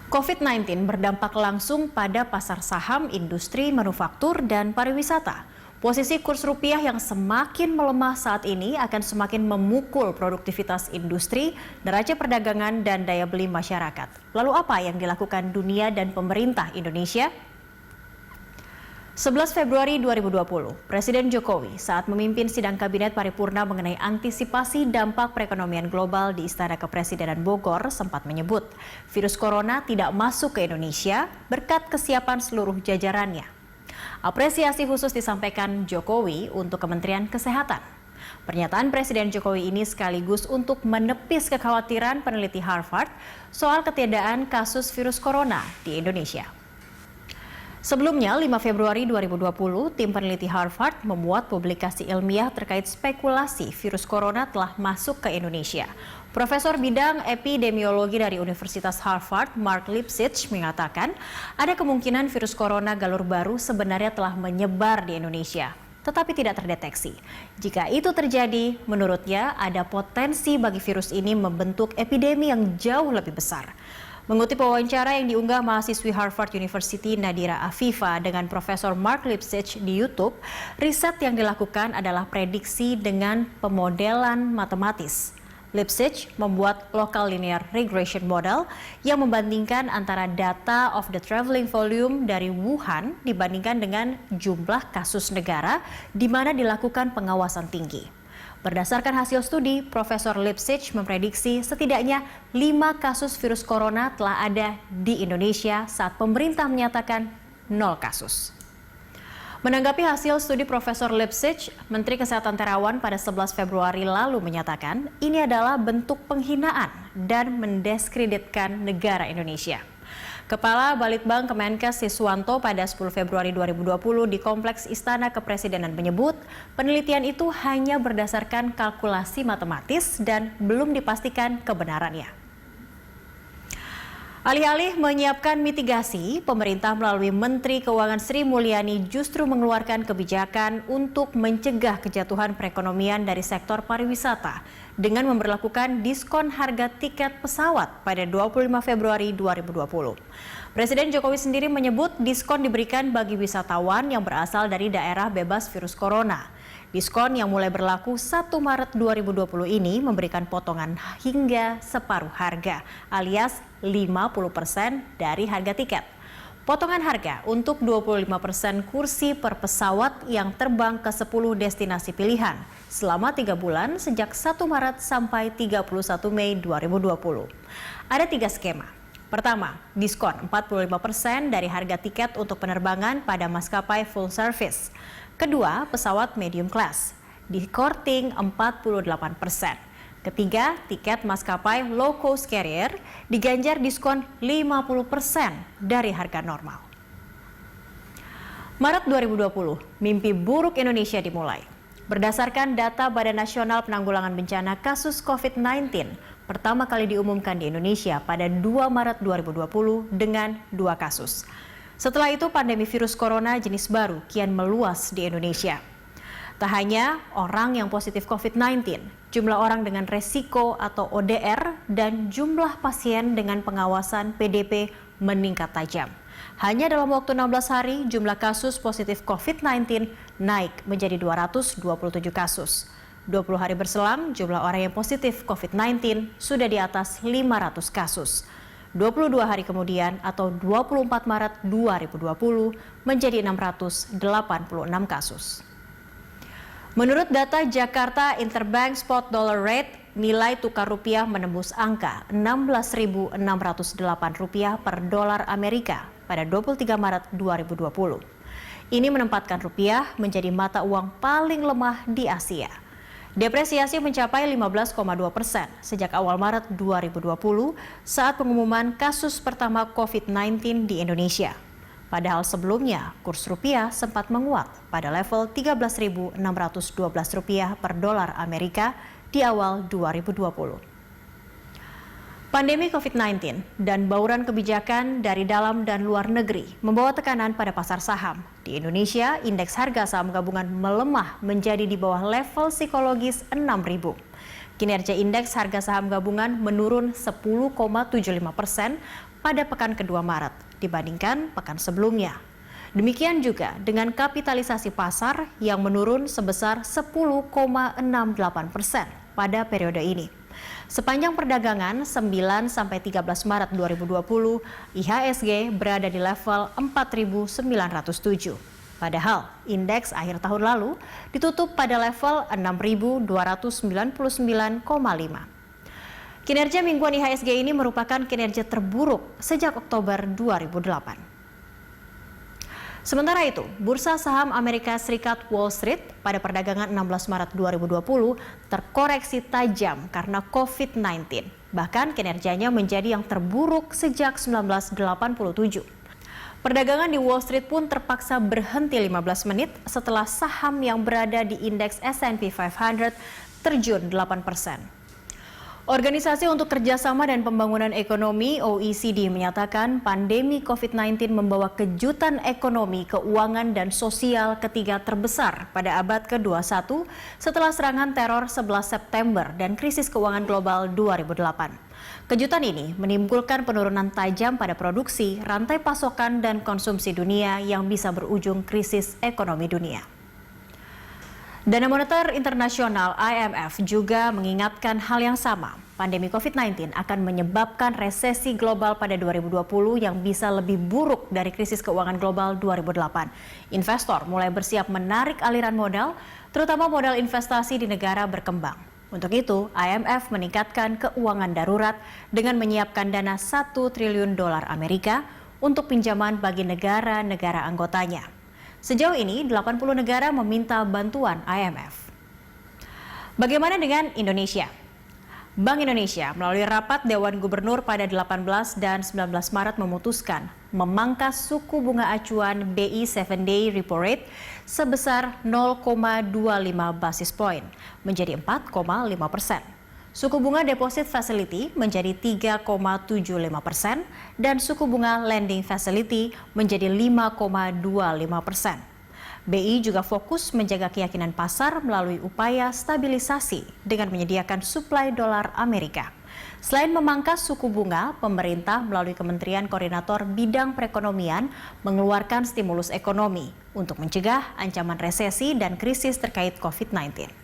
COVID-19 berdampak langsung pada pasar saham, industri, manufaktur, dan pariwisata. Posisi kurs rupiah yang semakin melemah saat ini akan semakin memukul produktivitas industri, neraca perdagangan, dan daya beli masyarakat. Lalu apa yang dilakukan dunia dan pemerintah Indonesia? 11 Februari 2020, Presiden Jokowi saat memimpin sidang kabinet paripurna mengenai antisipasi dampak perekonomian global di Istana Kepresidenan Bogor sempat menyebut virus corona tidak masuk ke Indonesia berkat kesiapan seluruh jajarannya. Apresiasi khusus disampaikan Jokowi untuk Kementerian Kesehatan. Pernyataan Presiden Jokowi ini sekaligus untuk menepis kekhawatiran peneliti Harvard soal ketiadaan kasus virus corona di Indonesia. Sebelumnya, 5 Februari 2020, tim peneliti Harvard membuat publikasi ilmiah terkait spekulasi virus corona telah masuk ke Indonesia. Profesor bidang epidemiologi dari Universitas Harvard, Mark Lipsitch, mengatakan ada kemungkinan virus corona galur baru sebenarnya telah menyebar di Indonesia, tetapi tidak terdeteksi. Jika itu terjadi, menurutnya ada potensi bagi virus ini membentuk epidemi yang jauh lebih besar. Mengutip wawancara yang diunggah mahasiswi Harvard University Nadira Afifa dengan Profesor Mark Lipsitch di YouTube, riset yang dilakukan adalah prediksi dengan pemodelan matematis. Lipsitch membuat local linear regression model yang membandingkan antara data of the traveling volume dari Wuhan dibandingkan dengan jumlah kasus negara di mana dilakukan pengawasan tinggi. Berdasarkan hasil studi, Profesor Lipsitch memprediksi setidaknya 5 kasus virus corona telah ada di Indonesia saat pemerintah menyatakan 0 kasus. Menanggapi hasil studi Profesor Lipsitch, Menteri Kesehatan Terawan pada 11 Februari lalu menyatakan ini adalah bentuk penghinaan dan mendiskreditkan negara Indonesia. Kepala Balitbang Kemenkes Siswanto pada 10 Februari 2020 di Kompleks Istana Kepresidenan menyebut penelitian itu hanya berdasarkan kalkulasi matematis dan belum dipastikan kebenarannya. Alih-alih menyiapkan mitigasi, pemerintah melalui Menteri Keuangan Sri Mulyani justru mengeluarkan kebijakan untuk mencegah kejatuhan perekonomian dari sektor pariwisata dengan memberlakukan diskon harga tiket pesawat pada 25 Februari 2020. Presiden Jokowi sendiri menyebut diskon diberikan bagi wisatawan yang berasal dari daerah bebas virus corona. Diskon yang mulai berlaku 1 Maret 2020 ini memberikan potongan hingga separuh harga alias 50% dari harga tiket. Potongan harga untuk 25% kursi per pesawat yang terbang ke 10 destinasi pilihan selama 3 bulan sejak 1 Maret sampai 31 Mei 2020. Ada 3 skema. Pertama, diskon 45% dari harga tiket untuk penerbangan pada maskapai full service. Kedua, pesawat medium class, dikorting 48%. Ketiga, tiket maskapai low cost carrier diganjar diskon 50% dari harga normal. Maret 2020, mimpi buruk Indonesia dimulai. Berdasarkan data Badan Nasional Penanggulangan Bencana Kasus COVID-19, pertama kali diumumkan di Indonesia pada 2 Maret 2020 dengan 2 kasus. Setelah itu, pandemi virus corona jenis baru kian meluas di Indonesia. Tak hanya orang yang positif COVID-19, jumlah orang dengan resiko atau ODR dan jumlah pasien dengan pengawasan PDP meningkat tajam. Hanya dalam waktu 16 hari, jumlah kasus positif COVID-19 naik menjadi 227 kasus. 20 hari berselang, jumlah orang yang positif COVID-19 sudah di atas 500 kasus. 22 hari kemudian atau 24 Maret 2020 menjadi 686 kasus. Menurut data Jakarta Interbank Spot Dollar Rate, nilai tukar rupiah menembus angka Rp16.608 per dolar Amerika pada 23 Maret 2020. Ini menempatkan rupiah menjadi mata uang paling lemah di Asia. Depresiasi mencapai 15,2% sejak awal Maret 2020 saat pengumuman kasus pertama COVID-19 di Indonesia. Padahal sebelumnya kurs rupiah sempat menguat pada level Rp13.612 per dolar Amerika di awal 2020. Pandemi COVID-19 dan bauran kebijakan dari dalam dan luar negeri membawa tekanan pada pasar saham. Di Indonesia, indeks harga saham gabungan melemah menjadi di bawah level psikologis 6.000. Kinerja indeks harga saham gabungan menurun 10,75% pada pekan kedua Maret dibandingkan pekan sebelumnya. Demikian juga dengan kapitalisasi pasar yang menurun sebesar 10,68% pada periode ini. Sepanjang perdagangan 9-13 Maret 2020, IHSG berada di level 4.907. Padahal indeks akhir tahun lalu ditutup pada level 6.299,5. Kinerja mingguan IHSG ini merupakan kinerja terburuk sejak Oktober 2008. Sementara itu, Bursa Saham Amerika Serikat Wall Street pada perdagangan 16 Maret 2020 terkoreksi tajam karena COVID-19. Bahkan kinerjanya menjadi yang terburuk sejak 1987. Perdagangan di Wall Street pun terpaksa berhenti 15 menit setelah saham yang berada di indeks S&P 500 terjun 8%. Organisasi untuk Kerjasama dan Pembangunan Ekonomi (OECD) menyatakan pandemi COVID-19 membawa kejutan ekonomi, keuangan, dan sosial ketiga terbesar pada abad ke-21 setelah serangan teror 11 September dan krisis keuangan global 2008. Kejutan ini menimbulkan penurunan tajam pada produksi, rantai pasokan, dan konsumsi dunia yang bisa berujung krisis ekonomi dunia. Dana Moneter Internasional (IMF) juga mengingatkan hal yang sama. Pandemi COVID-19 akan menyebabkan resesi global pada 2020 yang bisa lebih buruk dari krisis keuangan global 2008. Investor mulai bersiap menarik aliran modal, terutama modal investasi di negara berkembang. Untuk itu, IMF meningkatkan keuangan darurat dengan menyiapkan dana 1 triliun dolar Amerika untuk pinjaman bagi negara-negara anggotanya. Sejauh ini, 80 negara meminta bantuan IMF. Bagaimana dengan Indonesia? Bank Indonesia melalui rapat Dewan Gubernur pada 18 dan 19 Maret memutuskan memangkas suku bunga acuan BI 7-day repo rate sebesar 0,25 basis point menjadi 4,5%. Suku bunga deposit facility menjadi 3,75% dan suku bunga lending facility menjadi 5,25%. BI juga fokus menjaga keyakinan pasar melalui upaya stabilisasi dengan menyediakan suplai dolar Amerika. Selain memangkas suku bunga, pemerintah melalui Kementerian Koordinator Bidang Perekonomian mengeluarkan stimulus ekonomi untuk mencegah ancaman resesi dan krisis terkait COVID-19.